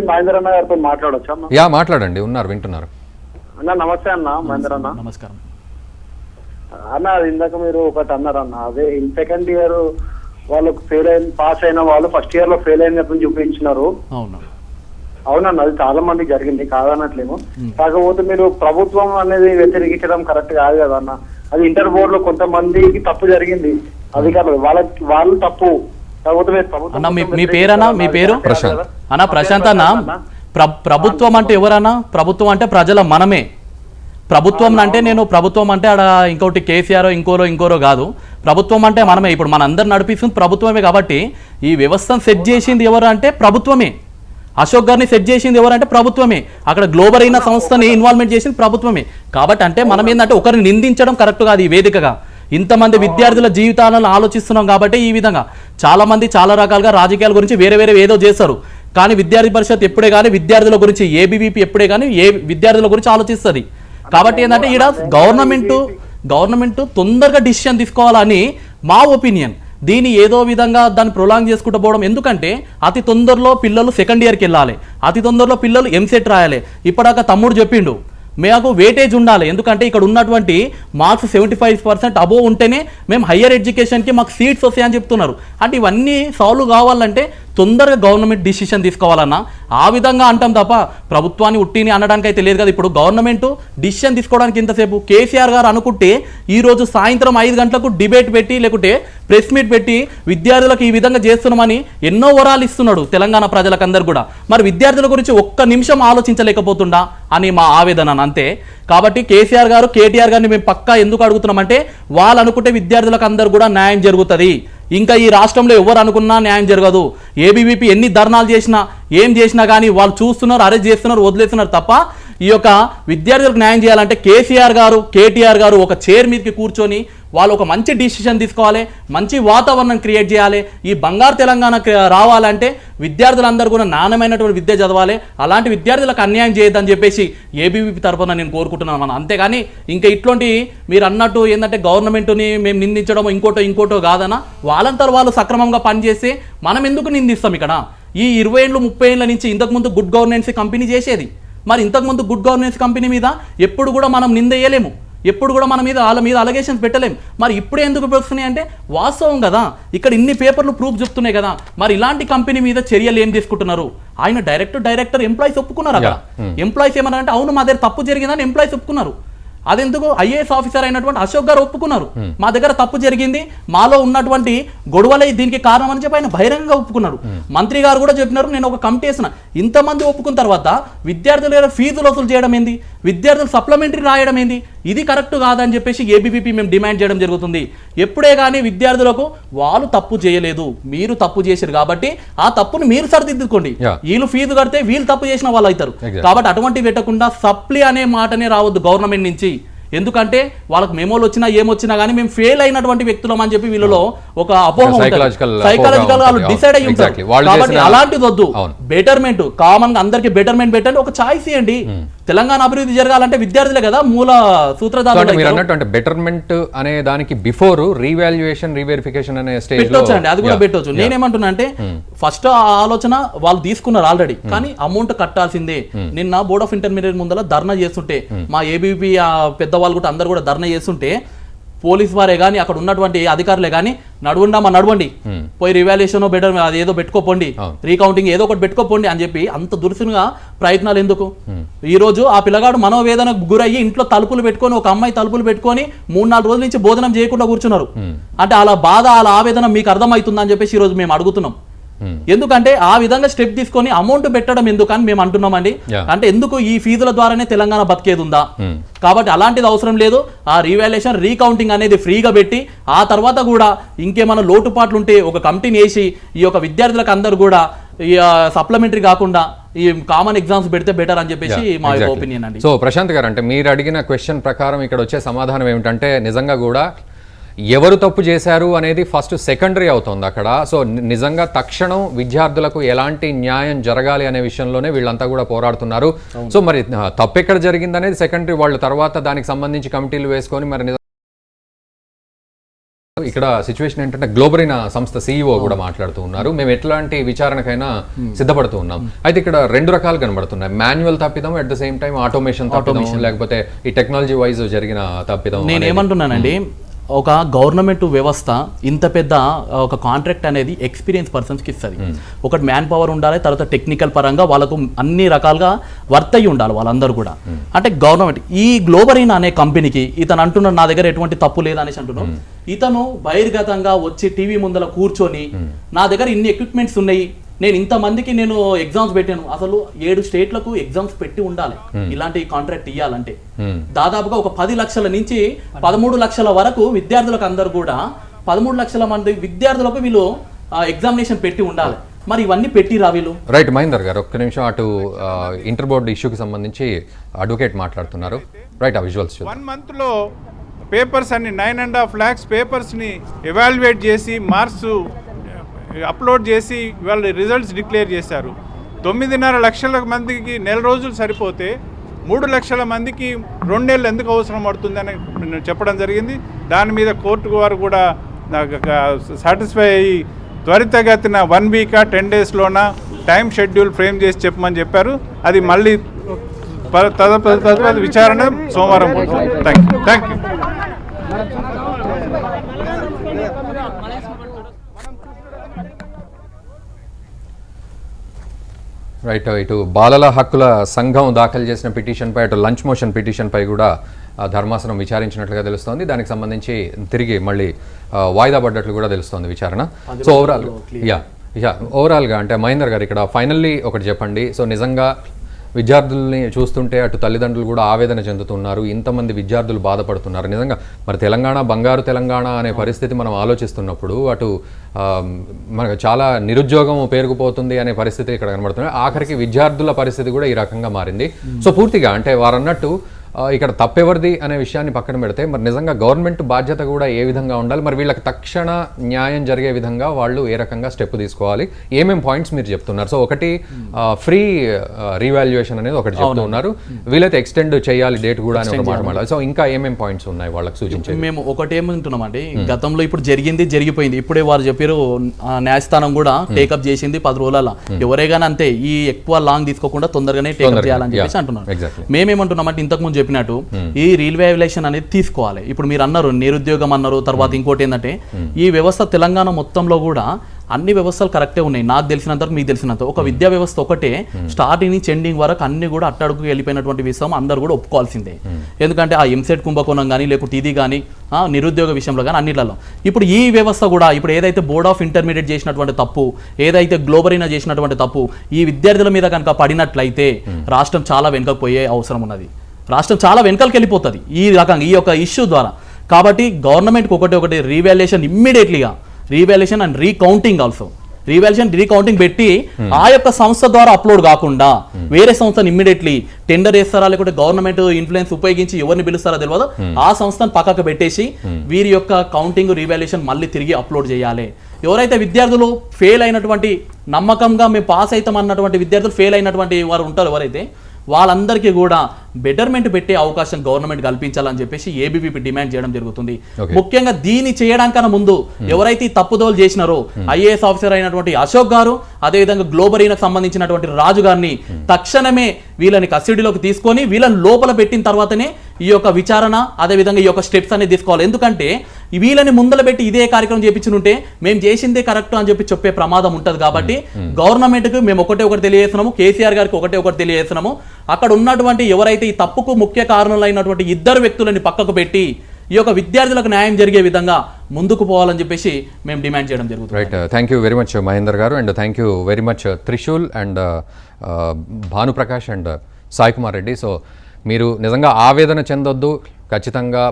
మహేందర్ అన్న గారితో మాట్లాడొచ్చా అన్న? యా మాట్లాడండి, ఉన్నారు, వింటున్నారు. అన్న నమస్తే అన్న. మహేందర్ అన్న నమస్కారం అన్న. అది ఇందాక మీరు ఒకటి అన్నారు అన్న, అదే సెకండ్ ఇయర్ వాళ్ళకు పాస్ అయిన వాళ్ళు ఫస్ట్ ఇయర్ లో ఫెయిల్ అయినప్పుడు చూపించినారు. అవును అవునన్న, అది చాలా మందికి జరిగింది, కాదనట్లేము. కాకపోతే మీరు ప్రభుత్వం అనేది వ్యతిరేకించడం కరెక్ట్ కాదు కదా అన్న. అది ఇంటర్ బోర్డు లో కొంతమందికి తప్పు జరిగింది, అధికారులు వాళ్ళు తప్పు. కాకపోతే మీరు అన్న మీ పేరన్నా, మీ పేరు ప్రశాంత్ అన్న. ప్రశాంత్ అన్న, ప్రభుత్వం అంటే ఎవరన్నా? ప్రభుత్వం అంటే ప్రజల మనమే. ప్రభుత్వం అంటే నేను ప్రభుత్వం అంటే ఆడ ఇంకోటి కేసీఆర్ ఇంకోరో కాదు. ప్రభుత్వం అంటే మనమే. ఇప్పుడు మన అందరు నడిపిస్తుంది ప్రభుత్వమే. కాబట్టి ఈ వ్యవస్థను సెట్ చేసింది ఎవరు అంటే ప్రభుత్వమే. అశోక్ గారిని సెట్ చేసింది ఎవరంటే ప్రభుత్వమే. అక్కడ గ్లోబల్ అయిన సంస్థని ఇన్వాల్వ్మెంట్ చేసింది ప్రభుత్వమే. కాబట్టి అంటే మనం ఏంటంటే ఒకరిని నిందించడం కరెక్ట్ కాదు. ఈ వేదికగా ఇంతమంది విద్యార్థుల జీవితాలను ఆలోచిస్తున్నాం కాబట్టి ఈ విధంగా చాలా మంది చాలా రకాలుగా రాజకీయాల గురించి వేరే ఏదో చేస్తారు. కానీ విద్యార్థి పరిషత్ ఎప్పుడే కానీ విద్యార్థుల గురించి, ఏబీవీపీ ఎప్పుడే కానీ విద్యార్థుల గురించి ఆలోచిస్తుంది. కాబట్టి ఏంటంటే ఈడ గవర్నమెంట్ తొందరగా డిసిషన్ తీసుకోవాలని మా ఒపీనియన్. దీన్ని ఏదో విధంగా దాన్ని ప్రొలాంగ్ చేసుకుంటూ పోవడం ఎందుకంటే అతి తొందరలో పిల్లలు సెకండ్ ఇయర్కి వెళ్ళాలి, అతి తొందరలో పిల్లలు ఎంసెట్ రాయాలి. ఇప్పటిదాకా తమ్ముడు చెప్పిండు మాకు వెయిటేజ్ ఉండాలి. ఎందుకంటే ఇక్కడ ఉన్నటువంటి మార్క్స్ 75% అబోవ్ ఉంటేనే మేము హయ్యర్ ఎడ్యుకేషన్కి మాకు సీట్స్ వస్తాయని చెప్తున్నారు. అంటే ఇవన్నీ సాల్వ్ కావాలంటే తొందరగా గవర్నమెంట్ డిసిషన్ తీసుకోవాలన్నా ఆ విధంగా అంటాం తప్ప ప్రభుత్వాన్ని ఉట్టిని అనడానికి అయితే లేదు కదా. ఇప్పుడు గవర్నమెంట్ డిసిషన్ తీసుకోవడానికి ఇంతసేపు కేసీఆర్ గారు అనుకుంటే ఈరోజు సాయంత్రం 5 గంటలకు డిబేట్ పెట్టి లేకుంటే ప్రెస్ మీట్ పెట్టి విద్యార్థులకు ఈ విధంగా చేస్తున్నామని ఎన్నో వరాలు ఇస్తున్నాడు తెలంగాణ ప్రజలకందరూ కూడా. మరి విద్యార్థుల గురించి ఒక్క నిమిషం ఆలోచించలేకపోతుండా అని మా ఆవేదన అంతే. కాబట్టి కేసీఆర్ గారు కేటీఆర్ గారిని మేము పక్కా ఎందుకు అడుగుతున్నామంటే వాళ్ళు అనుకుంటే విద్యార్థులకు అందరూ కూడా న్యాయం జరుగుతుంది. ఇంకా ఈ రాష్ట్రంలో ఎవరు అనుకున్నా న్యాయం జరగదు. ఏబీవీపీ ఎన్ని ధర్నాలు చేసినా ఏం చేసినా కానీ వాళ్ళు చూస్తున్నారు, అరెస్ట్ చేస్తున్నారు, వదిలేస్తున్నారు తప్ప ఈ యొక్క విద్యార్థులకు న్యాయం చేయాలంటే కేసీఆర్ గారు కేటీఆర్ గారు ఒక చైర్ మీదకి కూర్చొని వాళ్ళు ఒక మంచి డిసిషన్ తీసుకోవాలి, మంచి వాతావరణం క్రియేట్ చేయాలి. ఈ బంగారు తెలంగాణ రావాలంటే విద్యార్థులందరూ కూడా నాణ్యమైనటువంటి విద్య చదవాలి. అలాంటి విద్యార్థులకు అన్యాయం చేయొద్దని చెప్పేసి ఏబీవీపీ తరఫున నేను కోరుకుంటున్నాను. అంతేగాని ఇంకా ఇట్లాంటి మీరు అన్నట్టు ఏంటంటే గవర్నమెంట్ని మేము నిందించడం ఇంకోటో కాదన్నా. వాళ్ళంతా వాళ్ళు సక్రమంగా పనిచేస్తే మనం ఎందుకు నిందిస్తాం? ఇక్కడ ఈ 20 ఏళ్ళు 30 ఏళ్ళ నుంచి ఇంతకుముందు గుడ్ గవర్నెన్స్ కంపెనీ చేసేది. మరి ఇంతకుముందు గుడ్ గవర్నెన్స్ కంపెనీ మీద ఎప్పుడు కూడా మనం నిందేయలేము, ఎప్పుడు కూడా వాళ్ళ మీద అలగేషన్స్ పెట్టలేము. మరి ఇప్పుడే ఎందుకు వస్తున్నాయి అంటే వాస్తవం కదా. ఇక్కడ ఇన్ని పేపర్లు ప్రూఫ్ చెప్తున్నాయి కదా. మరి ఇలాంటి కంపెనీ మీద చర్యలు ఏం తీసుకుంటున్నారు? ఆయన డైరెక్టర్ ఎంప్లాయీస్ ఒప్పుకున్నారు. అక్కడ ఎంప్లాయీస్ ఏమన్నా అంటే అవును మా దగ్గర తప్పు జరిగిందని ఎంప్లాయీస్ ఒప్పుకున్నారు. అదెందుకు ఐఏఎస్ ఆఫీసర్ అయినటువంటి అశోక్ గారు ఒప్పుకున్నారు. మా దగ్గర తప్పు జరిగింది, మాలో ఉన్నటువంటి గొడవలే దీనికి కారణం అని చెప్పి ఆయన బహిరంగంగా ఒప్పుకున్నారు. మంత్రి గారు కూడా చెప్పినారు నేను ఒక కమిటీ వేసిన. ఇంతమంది ఒప్పుకున్న తర్వాత విద్యార్థుల ఫీజులు వసూలు చేయడం ఏంది, విద్యార్థులు సప్లిమెంటరీ రాయడం ఏంది? ఇది కరెక్ట్ కాదని చెప్పేసి ఏబీవీపీ మేము డిమాండ్ చేయడం జరుగుతుంది. ఎప్పుడే కానీ విద్యార్థులకు వాళ్ళు తప్పు చేయలేదు, మీరు తప్పు చేశారు కాబట్టి ఆ తప్పును మీరు సరిదిద్దుకోండి. వీళ్ళు ఫీజు కడితే వీళ్ళు తప్పు చేసిన వాళ్ళు అవుతారు. కాబట్టి అటువంటి పెట్టకుండా సప్లీ అనే మాటనే రావద్దు గవర్నమెంట్ నుంచి. ఎందుకంటే వాళ్ళకి మెమోలు వచ్చినా ఏమొచ్చినా కానీ మేము ఫెయిల్ అయినటువంటి వ్యక్తులం అని చెప్పి వీళ్ళలో ఒక అపోహం సైకలాజికల్ వాళ్ళు డిసైడ్ అయ్యి ఉంటారు. కాబట్టి అలాంటిది వద్దు. బెటర్మెంట్ కామన్ గా అందరికి బెటర్మెంట్ పెట్టండి, ఒక ఛాయిస్ ఇవ్వండి. తెలంగాణ అభివృద్ధి జరగాలంటే విద్యార్థులే కదా మూల సూత్రధారులు. మీరు అన్నట్టు అంటే బెటర్మెంట్ అనే దానికి బిఫోర్ రీవాల్యుయేషన్ రీవెరిఫికేషన్ అనే స్టేజ్ పెట్టొచ్చు అండి, అది కూడా పెట్టొచ్చు. నేనేమంటున్నా అంటే ఫస్ట్ ఆలోచన వాళ్ళు తీసుకున్నారు ఆల్రెడీ, కానీ అమౌంట్ కట్టాల్సిందే. నిన్న బోర్డ్ ఆఫ్ ఇంటర్మీడియట్ ముందర ధర్నా చేస్తుంటే మా ఏబీవీపీ పెద్దవాళ్ళు కూడా అందరు కూడా ధర్నా చేస్తుంటే పోలీస్ వారే కానీ అక్కడ ఉన్నటువంటి అధికారులే కానీ నడవండి పోయి రివాల్యుయేషన్ బెటర్ ఏదో పెట్టుకోపోండి, రీకౌంటింగ్ ఏదో ఒకటి పెట్టుకోపోండి అని చెప్పి అంత దురుసుగా ప్రయత్నాలు ఎందుకు? ఈ రోజు ఆ పిల్లగాడు మనోవేదనకు గురయ్యి ఇంట్లో తలుపులు పెట్టుకొని ఒక అమ్మాయి తలుపులు పెట్టుకొని 3-4 రోజుల నుంచి భోజనం చేయకుండా కూర్చున్నారు. అంటే అలా బాధ అలా ఆవేదన మీకు అర్థమవుతుందని చెప్పేసి ఈ రోజు మేము అడుగుతున్నాం. ఎందుకంటే ఆ విధంగా స్టెప్ తీసుకొని అమౌంట్ పెట్టడం ఎందుకని మేము అంటున్నామండి. అంటే ఎందుకు ఈ ఫీజుల ద్వారానే తెలంగాణ బతికేది ఉందా? కాబట్టి అలాంటిది అవసరం లేదు. ఆ రీవాల్యుయేషన్ రీకౌంటింగ్ అనేది ఫ్రీగా పెట్టి ఆ తర్వాత కూడా ఇంకేమైనా లోటుపాట్లు ఉంటే ఒక కమిటీని వేసి ఈ యొక్క విద్యార్థులకు అందరూ కూడా ఈ సప్లిమెంటరీ కాకుండా ఈ కామన్ ఎగ్జామ్స్ పెడితే బెటర్ అని చెప్పేసి మా ఒపీనియన్ అండి. సో ప్రశాంత్ గారు, అంటే మీరు అడిగిన క్వశ్చన్ ప్రకారం ఇక్కడ వచ్చే సమాధానం ఏమిటంటే నిజంగా కూడా ఎవరు తప్పు చేశారు అనేది ఫస్ట్ సెకండరీ అవుతుంది అక్కడ. సో నిజంగా తక్షణం విద్యార్థులకు ఎలాంటి న్యాయం జరగాలి అనే విషయంలోనే వీళ్ళంతా కూడా పోరాడుతున్నారు. సో మరి తప్పు ఎక్కడ జరిగింది అనేది సెకండరీ, వాళ్ళు తర్వాత దానికి సంబంధించి కమిటీలు వేసుకొని మరి ఇక్కడ సిచ్యువేషన్ ఏంటంటే గ్లోబరీనా సంస్థ CEO కూడా మాట్లాడుతూ ఉన్నారు. మేము ఎట్లాంటి విచారణకైనా సిద్ధపడుతూ ఉన్నాం. అయితే ఇక్కడ రెండు రకాలు కనబడుతున్నాయి, మాన్యువల్ తప్పిదం, at the same time automation తప్పిదం, లేకపోతే ఈ టెక్నాలజీ వైజ్ జరిగిన తప్పిదం. నేను ఏమంటున్నానండి, ఒక గవర్నమెంట్ వ్యవస్థ ఇంత పెద్ద ఒక కాంట్రాక్ట్ అనేది ఎక్స్పీరియన్స్ పర్సన్స్కి ఇస్తుంది. ఒకటి మ్యాన్ పవర్ ఉండాలి, తర్వాత టెక్నికల్ పరంగా వాళ్ళకు అన్ని రకాలుగా వర్త్ అయ్యి ఉండాలి వాళ్ళందరూ కూడా. అంటే గవర్నమెంట్ ఈ గ్లోబరీనా అనే కంపెనీకి ఇతను అంటున్నాడు నా దగ్గర ఎటువంటి తప్పు లేదనేసి అంటున్నాడు. ఇతను బహిర్గతంగా వచ్చి టీవీ ముందర కూర్చొని నా దగ్గర ఇన్ని ఎక్విప్మెంట్స్ ఉన్నాయి, నేను ఇంతమందికి నేను ఎగ్జామ్స్ పెట్టాను, అసలు 7 స్టేట్లకు ఎగ్జామ్స్ పెట్టి ఉండాలి ఇలాంటి కాంట్రాక్ట్ ఇవ్వాలంటే. దాదాపుగా ఒక 10 లక్షల నుంచి 13 లక్షల వరకు విద్యార్థులకు అందరు కూడా 13 లక్షల మంది విద్యార్థులకు వీళ్ళు ఎగ్జామినేషన్ పెట్టి ఉండాలి. మరి ఇవన్నీ పెట్టిరా వీళ్ళు? రైట్ మహేందర్ గారు, ఒక్క నిమిషం. అటు ఇంటర్ బోర్డు ఇష్యూకి సంబంధించి అడ్వకేట్ మాట్లాడుతున్నారు. రైట్, ఆ విజువల్స్ 1 మంత్లో పేపర్స్ అన్ని 9.5 lakhs పేపర్స్ని ఎవాల్యుయేట్ చేసి మార్క్స్ అప్లోడ్ చేసి వాళ్ళ రిజల్ట్స్ డిక్లేర్ చేశారు. 9.5 లక్షల మందికి నెల రోజులు సరిపోతే 3 లక్షల మందికి 2 నెలలు ఎందుకు అవసరం పడుతుందని చెప్పడం జరిగింది. దాని మీద కోర్టు వారు కూడా సాటిస్ఫై అయ్యి త్వరితగతిన 1 వీక్ 10 daysలోన టైం షెడ్యూల్ ఫ్రేమ్ చేసి చెప్పమని చెప్పారు. అది మళ్ళీ తదుపరి విచారణ సోమవారం. Thank you. రైట్, ఇటు బాలల హక్కుల సంఘం దాఖలు చేసిన పిటిషన్పై, అటు లంచ్ మోషన్ పిటిషన్పై కూడా ధర్మాసనం విచారించినట్లుగా తెలుస్తోంది. దానికి సంబంధించి తిరిగి మళ్ళీ వాయిదా పడ్డట్లు కూడా తెలుస్తోంది విచారణ. సో ఓవరాల్గా అంటే మహేందర్ గారు ఇక్కడ ఫైనల్లీ ఒకటి చెప్పండి. సో నిజంగా విద్యార్థుల్ని చూస్తుంటే అటు తల్లిదండ్రులు కూడా ఆవేదన చెందుతున్నారు, ఇంతమంది విద్యార్థులు బాధపడుతున్నారు. నిజంగా మరి తెలంగాణ బంగారు తెలంగాణ అనే పరిస్థితి మనం ఆలోచిస్తున్నప్పుడు అటు మనకు చాలా నిరుద్యోగం పేరుకుపోతుంది అనే పరిస్థితి ఇక్కడ కనబడుతుంది. ఆఖరికి విద్యార్థుల పరిస్థితి కూడా ఈ రకంగా మారింది. సో పూర్తిగా అంటే వారన్నట్టు ఇక్కడ తప్పెవరిది అనే విషయాన్ని పక్కన పెడితే మరి నిజంగా గవర్నమెంట్ బాధ్యత కూడా ఏ విధంగా ఉండాలి, మరి వీళ్ళకి తక్షణ న్యాయం జరిగే విధంగా వాళ్ళు ఏ రకంగా స్టెప్ తీసుకోవాలి, ఏమేం పాయింట్స్ మీరు చెప్తున్నారు? సో ఒకటి ఫ్రీ రీవాల్యుయేషన్ అనేది ఒకటి చెప్తున్నారు, వీలైతే ఎక్స్టెండ్ చేయాలి డేట్ కూడా అని ఒక మాట మాట్లాడాలి. సో ఇంకా ఏమేం పాయింట్స్ ఉన్నాయి వాళ్ళకి సూచించేది? మేము ఒకటి ఏమంటున్నామండి, గతంలో ఇప్పుడు జరిగిపోయింది. ఇప్పుడే వారు చెప్పారు న్యాయస్థానం కూడా టేకప్ చేసింది 10 రోజుల. ఎవరే కానీ అంతే, ఈ ఎక్కువ లాంగ్ తీసుకోకుండా తొందరగానే టేకప్ చేయాలని చెప్పేసి అంటున్నారు. మేమేమంటున్నామంటే ఇంతకుముందు చెప్పినట్టు ఈ రీవాల్యుయేషన్ అనేది తీసుకోవాలి. ఇప్పుడు మీరు అన్నారు నిరుద్యోగం అన్నారు, తర్వాత ఇంకోటి ఏంటంటే ఈ వ్యవస్థ తెలంగాణ మొత్తంలో కూడా అన్ని వ్యవస్థలు కరెక్టే ఉన్నాయి నాకు తెలిసినంత వరకు, మీకు తెలిసినంత. ఒక విద్యా వ్యవస్థ ఒకటే స్టార్టింగ్ నుంచి ఎండింగ్ వరకు అన్ని కూడా అట్టడుగు వెళ్ళిపోయినటువంటి విషయం అందరూ కూడా ఒప్పుకోవాల్సిందే. ఎందుకంటే ఆ ఎంసెట్ కుంభకోణం కానీ లేకపోతే ఇది కానీ నిరుద్యోగ విషయంలో కానీ అన్నిట్లలో ఇప్పుడు ఈ వ్యవస్థ కూడా ఇప్పుడు ఏదైతే బోర్డ్ ఆఫ్ ఇంటర్మీడియట్ చేసినటువంటి తప్పు, ఏదైతే గ్లోబరీనా చేసినటువంటి తప్పు ఈ విద్యార్థుల మీద కనుక పడినట్లయితే రాష్ట్రం చాలా వెనుకపోయే అవసరం ఉన్నది. రాష్ట్రం చాలా వెనకాలకి వెళ్ళిపోతుంది ఈ రకంగా ఈ యొక్క ఇష్యూ ద్వారా. కాబట్టి గవర్నమెంట్కి ఒకటి రీవాల్యుయేషన్ ఇమ్మీడియట్లీగా, revaluation and recounting also, recounting పెట్టి ఆ యొక్క సంస్థ ద్వారా అప్లోడ్ కాకుండా వేరే సంస్థను ఇమ్మీడియట్లీ టెండర్ వేస్తారా లేకుంటే గవర్నమెంట్ ఇన్ఫ్లుయెన్స్ ఉపయోగించి ఎవరిని పిలుస్తారో తెలియదు, ఆ సంస్థను పక్కకు పెట్టేసి వీరి యొక్క కౌంటింగ్ రీవాల్యుయేషన్ మళ్ళీ తిరిగి అప్లోడ్ చేయాలి. ఎవరైతే విద్యార్థులు ఫెయిల్ అయినటువంటి, నమ్మకంగా మేము పాస్ అవుతాం అన్నటువంటి విద్యార్థులు ఫెయిల్ అయినటువంటి వారు ఉంటారు ఎవరైతే, వాళ్ళందరికీ కూడా బెటర్మెంట్ పెట్టే అవకాశం గవర్నమెంట్ కల్పించాలని చెప్పేసి ఏబీవీపీ డిమాండ్ చేయడం జరుగుతుంది. ముఖ్యంగా దీన్ని చేయడానికన్నా ముందు ఎవరైతే ఈ తప్పుదోలు చేసినారో ఐఏఎస్ ఆఫీసర్ అయినటువంటి అశోక్ గారు, అదేవిధంగా గ్లోబరీనాకు సంబంధించినటువంటి రాజు గారిని తక్షణమే వీళ్ళని కస్టడీలోకి తీసుకొని వీళ్ళని లోపల పెట్టిన తర్వాతనే ఈ యొక్క విచారణ అదేవిధంగా ఈ యొక్క స్టెప్స్ అనేది తీసుకోవాలి. ఎందుకంటే వీళ్ళని ముందల పెట్టి ఇదే కార్యక్రమం చేయించుంటే మేము చేసిందే కరెక్ట్ అని చెప్పే ప్రమాదం ఉంటుంది. కాబట్టి గవర్నమెంట్కి మేము ఒకటి తెలియజేస్తున్నాము, కేసీఆర్ గారికి ఒకటి తెలియజేస్తున్నాము, అక్కడ ఉన్నటువంటి ఎవరైతే ఈ తప్పుకు ముఖ్య కారణాలైనటువంటి 2 వ్యక్తులని పక్కకు పెట్టి ఈ యొక్క విద్యార్థులకు న్యాయం జరిగే విధంగా ముందుకు పోవాలని చెప్పేసి మేము డిమాండ్ చేయడం జరుగుతుంది. Right, thank you very much Mahender garu, and thank you very much Trishul and Bhanuprakash and Sai Kumar Reddy. So మీరు నిజంగా ఆవేదన చెందొద్దు, ఖచ్చితంగా